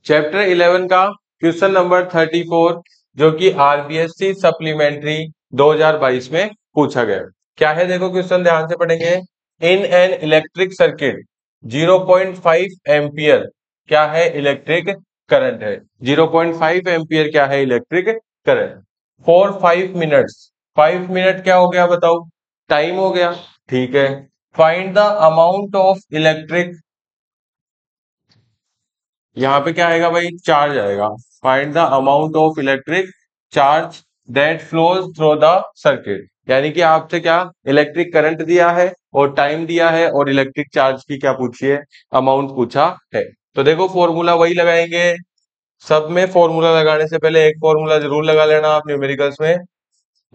Chapter 11 का question number 34 जो कि आरबीएससी सप्लीमेंट्री 2022 में पूछा गया। क्या है देखो क्वेश्चन ध्यान से पढ़ेंगे। In an electric circuit 0.5 ampere क्या है इलेक्ट्रिक करंट है। 0.5 एम्पियर क्या है electric current for 5 minutes. 5 minute क्या हो गया बताओ, टाइम हो गया। ठीक है, find the amount of electric, यहाँ पे क्या आएगा भाई, चार्ज आएगा। Find the amount of electric charge that flows through the circuit, यानी कि आपसे क्या इलेक्ट्रिक करंट दिया है और टाइम दिया है और इलेक्ट्रिक चार्ज की क्या पूछी है, अमाउंट पूछा है। तो देखो फॉर्मूला वही लगाएंगे, सब में फॉर्मूला लगाने से पहले एक फॉर्मूला जरूर लगा लेना आप न्यूमेरिकल्स में,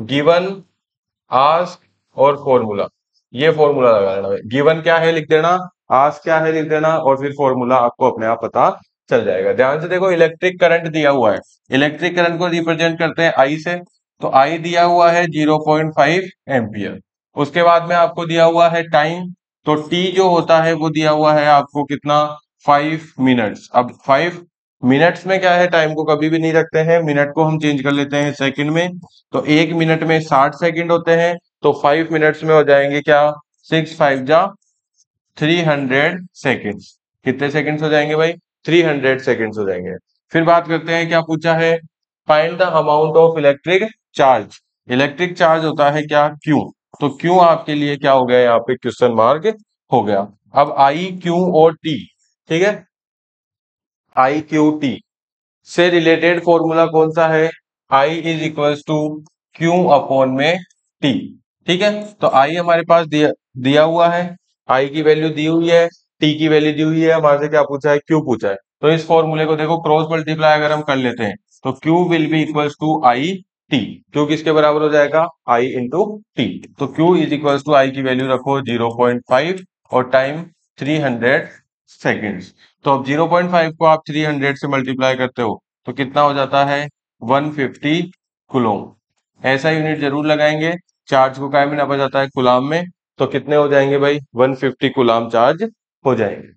गिवन, आस्क और फॉर्मूला। ये फॉर्मूला लगा लेना भाई, गिवन क्या है लिख देना, आस्क क्या है लिख देना और फिर फॉर्मूला आपको अपने आप पता चल जाएगा। ध्यान से देखो, इलेक्ट्रिक करंट दिया हुआ है, इलेक्ट्रिक करंट को रिप्रेजेंट करते हैं आई से, तो आई दिया हुआ है 0.5 एम्पियर। उसके बाद में आपको दिया हुआ है टाइम, तो टी जो होता है वो दिया हुआ है आपको कितना, 5 मिनट्स। अब 5 मिनट्स में क्या है, टाइम को कभी भी नहीं रखते हैं, मिनट को हम चेंज कर लेते हैं सेकंड में, तो 1 मिनट में 60 सेकंड होते हैं, तो 5 मिनट्स में हो जाएंगे क्या, 6 5 जा 300 सेकेंड्स। कितने सेकेंड्स हो जाएंगे भाई, 300 सेकेंड्स हो जाएंगे। फिर बात करते हैं, क्या पूछा है, find the amount of electric charge. Electric charge होता है क्या, क्यू, तो क्यू आपके लिए क्या हो गया, यहाँ पे क्वेश्चन मार्क हो गया। अब आई क्यू और टी, ठीक है, आई क्यू टी से रिलेटेड फॉर्मूला कौन सा है, I is equals to Q upon में टी। ठीक है, तो आई हमारे पास दिया हुआ है, आई की वैल्यू दी हुई है, टी की वैल्यू दी हुई है, हमारे से क्या पूछा है, क्यू पूछा है। तो इस फॉर्मूले को देखो क्रॉस मल्टीप्लाई अगर हम कर लेते हैं तो Q will be equals to I T. Q किसके बराबर हो जाएगा, आई इंटू टी। तो Q is equals to I की वैल्यू रखो 0.5 और टाइम 300 सेकेंड्स। तो अब 0.5 को आप 300 से मल्टीप्लाई करते हो तो कितना हो जाता है, 150 कूलम। ऐसा यूनिट जरूर लगाएंगे, चार्ज को काय में नापा जाता है, कूलाम में, तो कितने हो जाएंगे भाई, 150 कूलाम चार्ज हो जाएंगे।